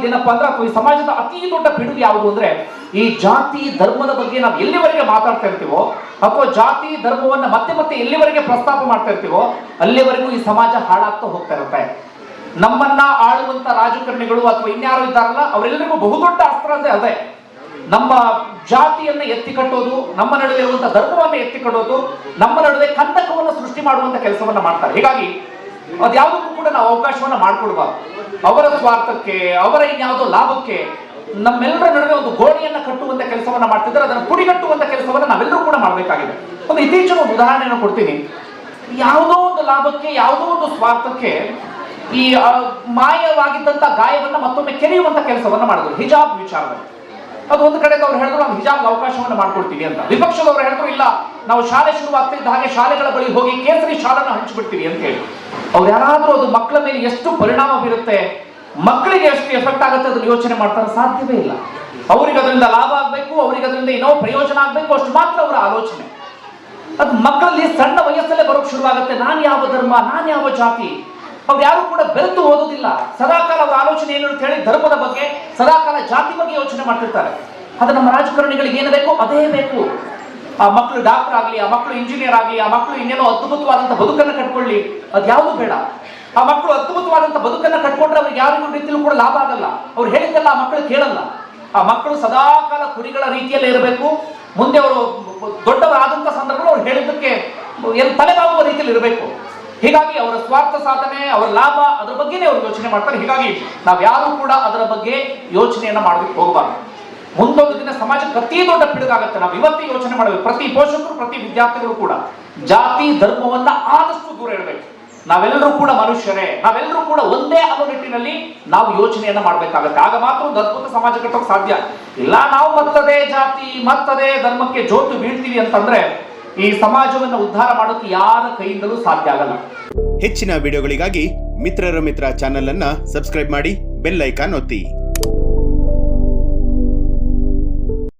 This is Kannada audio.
ಏನಪ್ಪಾ ಅಂದ್ರೆ, ಅಥವಾ ಈ ಸಮಾಜದ ಅತಿ ದೊಡ್ಡ ಪಿಡುಗು ಯಾವುದು ಅಂದ್ರೆ, ಈ ಜಾತಿ ಧರ್ಮದ ಬಗ್ಗೆ ನಾವು ಎಲ್ಲಿವರೆಗೆ ಮಾತಾಡ್ತಾ ಇರ್ತೀವೋ, ಅಥವಾ ಜಾತಿ ಧರ್ಮವನ್ನ ಮತ್ತೆ ಮತ್ತೆ ಎಲ್ಲಿವರೆಗೆ ಪ್ರಸ್ತಾಪ ಮಾಡ್ತಾ ಇರ್ತೀವೋ, ಅಲ್ಲಿವರೆಗೂ ಈ ಸಮಾಜ ಹಾಳಾಗ್ತಾ ಹೋಗ್ತಾ ಇರುತ್ತೆ. ನಮ್ಮನ್ನ ಆಳುವಂತ ರಾಜಕಾರಣಿಗಳು ಅಥವಾ ಇನ್ಯಾರು ಇದ್ದಾರಲ್ಲ, ಅವರೆಲ್ಲರಿಗೂ ಬಹುದೊಡ್ಡ ಅಸ್ತ್ರ ಅಂದ್ರೆ ಅದೇ, ನಮ್ಮ ಜಾತಿಯನ್ನ ಎತ್ತಿ ಕಟ್ಟೋದು, ನಮ್ಮ ನಡುವೆ ಇರುವಂತಹ ಧರ್ಮವನ್ನ ಎತ್ತಿ ಕಟ್ಟೋದು, ನಮ್ಮ ನಡುವೆ ಕಂದಕವನ್ನು ಸೃಷ್ಟಿ ಮಾಡುವಂತ ಕೆಲಸವನ್ನ ಮಾಡ್ತಾರೆ. ಹೀಗಾಗಿ ಅದ್ಯಾವುದಕ್ಕೂ ಕೂಡ ನಾವು ಅವಕಾಶವನ್ನ ಮಾಡ್ಕೊಡ್ಬಾರ್ದು. ಅವರ ಸ್ವಾರ್ಥಕ್ಕೆ, ಅವರ ಇನ್ಯಾವುದೋ ಲಾಭಕ್ಕೆ ನಮ್ಮೆಲ್ಲರ ನಡುವೆ ಒಂದು ಗೋಡೆಯನ್ನ ಕಟ್ಟುವಂತ ಕೆಲಸವನ್ನ ಮಾಡ್ತಿದ್ದಾರೆ. ಅದನ್ನು ಪುಡಿಗಟ್ಟುವಂತ ಕೆಲಸವನ್ನ ನಾವೆಲ್ಲರೂ ಕೂಡ ಮಾಡಬೇಕಾಗಿದೆ. ಒಂದು ಇತ್ತೀಚಿನ ಒಂದು ಉದಾಹರಣೆಯನ್ನು ಕೊಡ್ತೀನಿ. ಯಾವುದೋ ಒಂದು ಲಾಭಕ್ಕೆ, ಯಾವುದೋ ಒಂದು ಸ್ವಾರ್ಥಕ್ಕೆ ಈ ಮಾಯವಾಗಿದ್ದಂತ ಗಾಯವನ್ನ ಮತ್ತೊಮ್ಮೆ ಕೆರೆಯುವಂತ ಕೆಲಸವನ್ನ ಮಾಡಿದ್ರು ಹಿಜಾಬ್ ವಿಚಾರದಲ್ಲಿ. ಅದು ಒಂದು ಕಡೆ ಅವ್ರು ಹೇಳಿದ್ರು ನಾವು ಹಿಜಾಬ್ ಅವಕಾಶವನ್ನ ಮಾಡ್ಕೊಡ್ತೀವಿ ಅಂತ. ವಿಪಕ್ಷದವರು ಹೇಳಿದ್ರು ಇಲ್ಲ, ನಾವು ಶಾಲೆ ಶುರುವಾಗ್ತಿದ್ದ ಹಾಗೆ ಶಾಲೆಗಳ ಬಳಿ ಹೋಗಿ ಕೇಸರಿ ಶಾಲನ್ನ ಹಂಚಿಬಿಡ್ತೀವಿ ಅಂತ ಹೇಳಿ. ಅವ್ರು ಯಾರಾದ್ರೂ ಅದು ಮಕ್ಕಳ ಮೇಲೆ ಎಷ್ಟು ಪರಿಣಾಮ ಬೀರುತ್ತೆ, ಮಕ್ಕಳಿಗೆ ಎಷ್ಟು ಎಫೆಕ್ಟ್ ಆಗುತ್ತೆ ಅದನ್ನು ಯೋಚನೆ ಮಾಡ್ತಾರೆ? ಸಾಧ್ಯವೇ ಇಲ್ಲ. ಅವ್ರಿಗೆ ಅದರಿಂದ ಲಾಭ ಆಗ್ಬೇಕು, ಅವ್ರಿಗೆ ಅದರಿಂದ ಏನೋ ಪ್ರಯೋಜನ ಆಗ್ಬೇಕು, ಅಷ್ಟು ಮಾತ್ರ ಅವರ ಆಲೋಚನೆ. ಅದು ಮಕ್ಕಳಲ್ಲಿ ಸಣ್ಣ ವಯಸ್ಸಲ್ಲೇ ಬರೋಕ್ ಶುರುವಾಗುತ್ತೆ. ನಾನು ಯಾವ ಧರ್ಮ, ನಾನು ಯಾವ ಜಾತಿ, ಅವ್ರು ಯಾರು ಕೂಡ ಬೆರೆತು ಓದೋದಿಲ್ಲ. ಸದಾಕಾಲ ಅವ್ರ ಆಲೋಚನೆ ಏನು ಅಂತ ಹೇಳಿ ಧರ್ಮದ ಬಗ್ಗೆ, ಸದಾಕಾಲ ಜಾತಿ ಬಗ್ಗೆ ಯೋಚನೆ ಮಾಡ್ತಿರ್ತಾರೆ. ಅದು ನಮ್ಮ ರಾಜಕಾರಣಿಗಳಿಗೆ ಏನು ಬೇಕು ಅದೇ ಬೇಕು. ಆ ಮಕ್ಕಳು ಡಾಕ್ಟರ್ ಆಗ್ಲಿ, ಆ ಮಕ್ಕಳು ಇಂಜಿನಿಯರ್ ಆಗ್ಲಿ, ಆ ಮಕ್ಕಳು ಇನ್ನೇನೋ ಅದ್ಭುತವಾದಂತ ಬದುಕನ್ನ ಕಟ್ಕೊಳ್ಳಿ, ಅದ್ಯಾವುದು ಬೇಡ. ಆ ಮಕ್ಕಳು ಅದ್ಭುತವಾದಂತ ಬದುಕನ್ನ ಕಟ್ಕೊಂಡ್ರೆ ಅವ್ರಿಗೆ ಯಾರಿಗೂ ರೀತಿಯಲ್ಲೂ ಕೂಡ ಲಾಭ ಆಗಲ್ಲ. ಅವ್ರು ಹೇಳಿದ್ದೆಲ್ಲ ಆ ಮಕ್ಕಳು ಕೇಳಲ್ಲ. ಆ ಮಕ್ಕಳು ಸದಾಕಾಲ ಕುರಿಗಳ ರೀತಿಯಲ್ಲೇ ಇರಬೇಕು. ಮುಂದೆ ಅವರು ದೊಡ್ಡವರಾದಂತ ಸಂದರ್ಭಗಳು ಅವ್ರು ಹೇಳಿದ್ದಕ್ಕೆ ಏನು ತಲೆಬಾಗುವ ರೀತಿಯಲ್ಲಿ ಇರಬೇಕು. ಹೀಗಾಗಿ ಅವರ ಸ್ವಾರ್ಥ ಸಾಧನೆ, ಅವರ ಲಾಭ, ಅದರ ಬಗ್ಗೆನೇ ಅವರು ಯೋಚನೆ ಮಾಡ್ತಾರೆ. ಹೀಗಾಗಿ ನಾವ್ಯಾರು ಕೂಡ ಅದರ ಬಗ್ಗೆ ಯೋಚನೆಯನ್ನ ಮಾಡೋದಕ್ಕೆ ಹೋಗಬಾರ್ದು. ಮುಂದೊಂದು ದಿನ ಸಮಾಜಕ್ಕೆ ಅತಿ ದೊಡ್ಡ ಪಿಡುಗಾಗುತ್ತೆ. ನಾವು ಇವತ್ತೇ ಯೋಚನೆ ಮಾಡಬೇಕು. ಪ್ರತಿ ಪೋಷಕರು, ಪ್ರತಿ ವಿದ್ಯಾರ್ಥಿಗಳು ಕೂಡ ಜಾತಿ ಧರ್ಮವನ್ನ ಆದಷ್ಟು ದೂರ ಇಡಬೇಕು. ನಾವೆಲ್ಲರೂ ಕೂಡ ಮನುಷ್ಯರೇ, ನಾವೆಲ್ಲರೂ ಕೂಡ ಒಂದೇ ಅನ್ನೋ ನಿಟ್ಟಿನಲ್ಲಿ ನಾವು ಯೋಚನೆಯನ್ನ ಮಾಡ್ಬೇಕಾಗತ್ತೆ. ಆಗ ಮಾತ್ರ ಒಂದು ಅದ್ಭುತ ಸಮಾಜ ಕಟ್ಟೋಕೆ ಸಾಧ್ಯ. ಇಲ್ಲ ನಾವು ಮತ್ತದೇ ಜಾತಿ, ಮತ್ತದೇ ಧರ್ಮಕ್ಕೆ ಜೋತು ಬೀಳ್ತೀವಿ ಅಂತಂದ್ರೆ ಈ ಸಮಾಜವನ್ನು ಉದ್ಧಾರ ಮಾಡೋಕೆ ಯಾರ ಕೈಯಿಂದಲೂ ಸಾಧ್ಯ ಆಗಲ್ಲ. ಹೆಚ್ಚಿನ ವಿಡಿಯೋಗಳಿಗಾಗಿ ಮಿತ್ರರ ಮಿತ್ರ ಚಾನೆಲ್ ಅನ್ನ ಸಬ್ಸ್ಕ್ರೈಬ್ ಮಾಡಿ, ಬೆಲ್ ಐಕಾನ್ ಒತ್ತಿ.